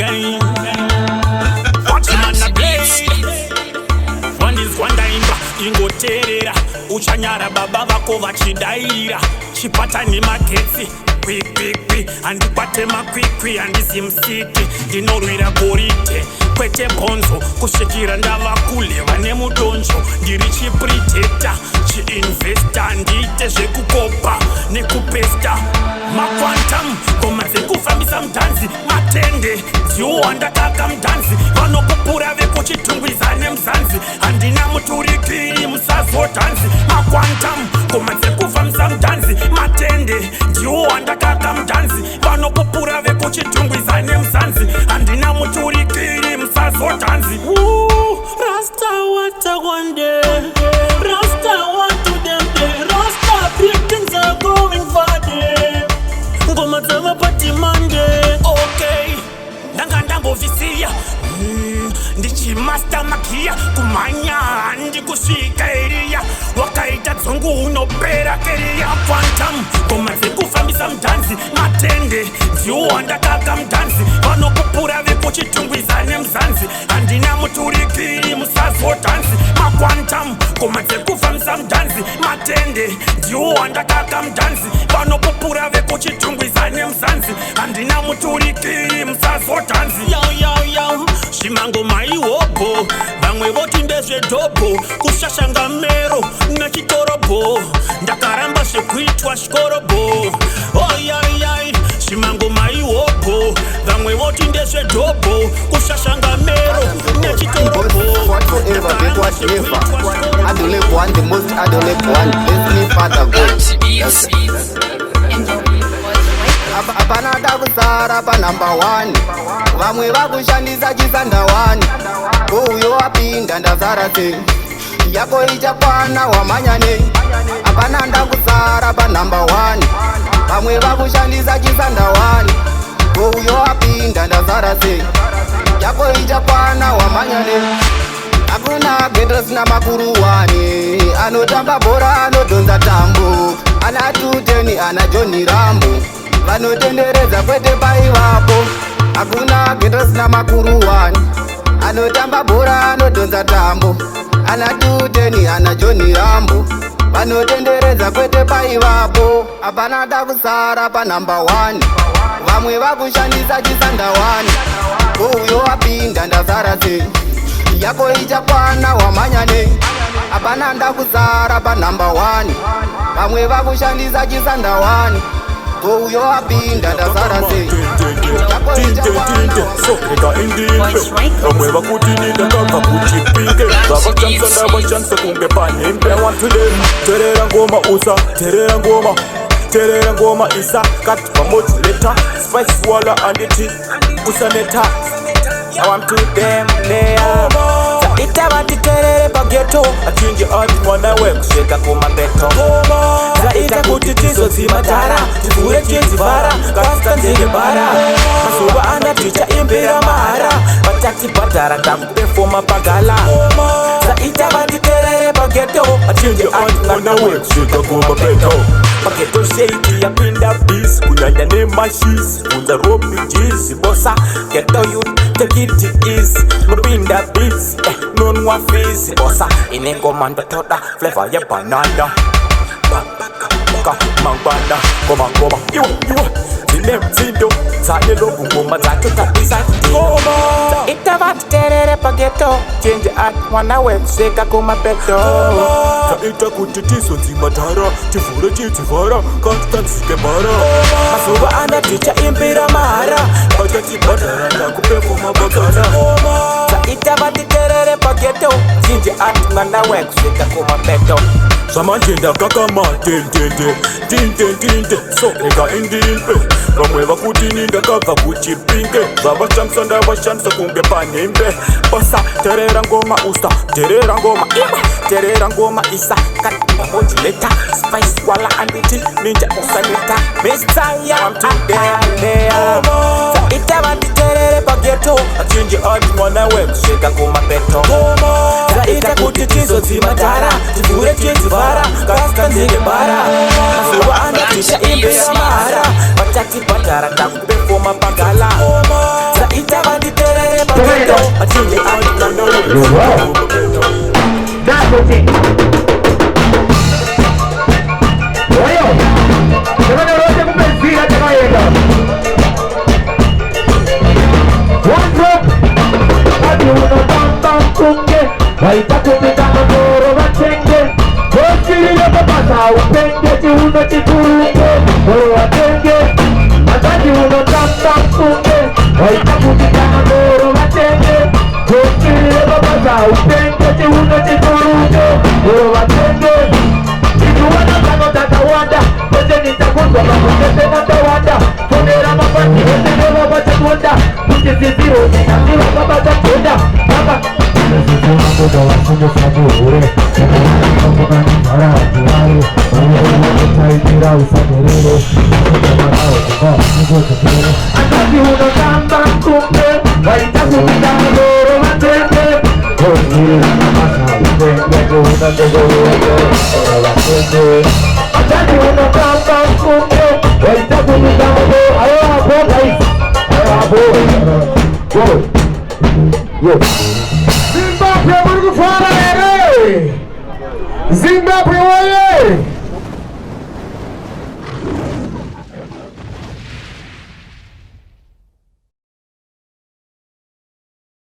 again. PajmanBlade. One is wandaimba ingoterera uchanyara baba vako vachidaira chipata nemagetsi kwikwi andikwate makwikwi andisimsiti ndinorwira gorite kwete bhonzo kusvikira ndava kule vane mudonzvo ndiri chipriteta chiinvesta ndiite zvekukopa nekupesta makwantam ngoma dzekufambisa mudhanzi matende ndiwo wandakaka mudhanzi vanopupura vekuchitungwiza nemuzanzi handina muturikiri musazodhanzi makwantam ngoma dzekufambisa mudhanzi matende ndiwo wandakaka mudhanzi vanopupura vekuchitungwiza nemuzanzi handina muturikiri musazodhanzi. Rasta what I want day, Rasta what to them day, Rasta big things are going for them. Ngoma dzava PajmanBlade. Okay, ndanga ndambovisiya ndichimasta makia kumanya ndikusvika eriya wakaita dzungu unopera keriya kwantam ngoma dzekufambisa mudhanzi matende ndiwo wandakaka mudhanzi vanopupura vekuchitungwiza nemuzanzi handina muturikiri musazodhanzi makwantam ngoma dzekufambisa mudhanzi matende ndiwo wandakaka mudhanzi vanopupura vekuchitungwiza nemuzanzi handina muturikiri musazodhanzi. Shimangoma iwopo vamwe voti ndezvedhobho kushashanga mero nechitorobo ndakaramba zvekuitwa shikorobo. Oyayai shimangoma iwopo vamwe voti ndezvedhobho kushashanga mero nechitorobo. Apana takuzara pa number 1 vamwe vakushandisa chisandawani uyo wapinda ndazara sei yako ichakwana wamanya nei. Apana ndakuzara pa number 1 vamwe vakushandisa chisandawani uyo wapinda ndazara sei yako ichakwana wamanya nei. Hakuna geto sina makuruwani anotamba bhora anodhonza tambo ana 210 ana Johnny Rambo vanotenderedza kwete paivapo. Hakuna geto sina makuruwani anotamba bhora anodhonza tambo ana 210 ana Johnny Rambo vanotenderedza kwete paivapo. Hapana takusara pa number 1 vamwe vakushandisa chisandawani uyo wapinda ndazara sei yako ichakwana wamanya nei. Hapana ndakuzara pa number 1 vamwe vakushandisa chisandawani uyo wapinda ndazara sei yako ichakwana soka indimbe vamwe vakuti ndakabva kuchipinge vavachamsanda vachanisa kunge panembe. I want to them terera ngoma usa terera ngoma isa kati pamoduleta spice wala anditi usaneta. I want to them there Ita vati terere pa ghetto achinje ati mwana we kusheka kuma beto Zaita kuti tizo zimatara tivure chizivara kasta nzege bara masuva anda ticha imbira mahara vatati badara takupefoma pagala Zaita vati terere pa ghetto achinje ati mwana we kusheka kuma beto Pageto shady ya pinda beats kunyanya ne mashis Unza ropi jizi bossa ghetto youth take it easy Mupinda beats non wa face bossa inengo manda toda flavor ya banana Mangwana koma yo zile mzindo zane lobu ngoma zake kabisa ngoma itavati terere pageto change art mwana we kuseka kuma beto Zaita kuti tizo nzimatara tivhure chizivara kastanzike bara masuva anda ticha imbira mahara vatati badara ndakupefoma bagara Zaita vati terere pageto change art mwana we kuseka kuma beto Samantenda kakama tinte so ega indimpe vamwe vakuti ndakabva kuchipinge vavachamsanda vashandisa kunge panembe basa terera ngoma usa terera ngoma iwe terera ngoma isa kati pamoduleta spice wala anditi ninja usaneta mestaya amtudea Zaita vati terere pageto achinje ati mwana we kusheka kuma beto Zaita kuti tizo zimatara tivhure chizivara kasta nzege bara masuva anda tisha imbira mahara vatati badara takupefoma pagala Zaita vati I think you understand the words. That's what it. Oyo, jamani wote mmezira takaenda. One drop, hadi unatamba mkunge, waitakupita magoro watenge. Kosili yapapasa upenge, chiuno chikurunge, moro watenge. Hadi unatamba mkunge, waitakupita magoro watenge. Kosili yapapasa upenge, chiuno chikurunge, moro watenge. Ikiwana kano tatawanda, kote nitakunzwa kakutete na tawanda. Fonera mapati, kote nyola wachakunda. Kuti ziziro, ninaziwa kama zakunda. Kama Nesizuna kuda wasunyo sabure. Kuna ningara atiharu. Utaitira usagerere. Kudamarao kuka, niko kukere. Angazi uno kamba kumbe, waitakupita mgoro matende. Kosiri napasa upenge, kuhuna tegoweke. Angazi uno kamba kumbe, waitakupita mgoro. Ayo hapo guys, ayo hapo. Go. Yo. Zimbabwe muri kufara ere. Zimbabwe oye.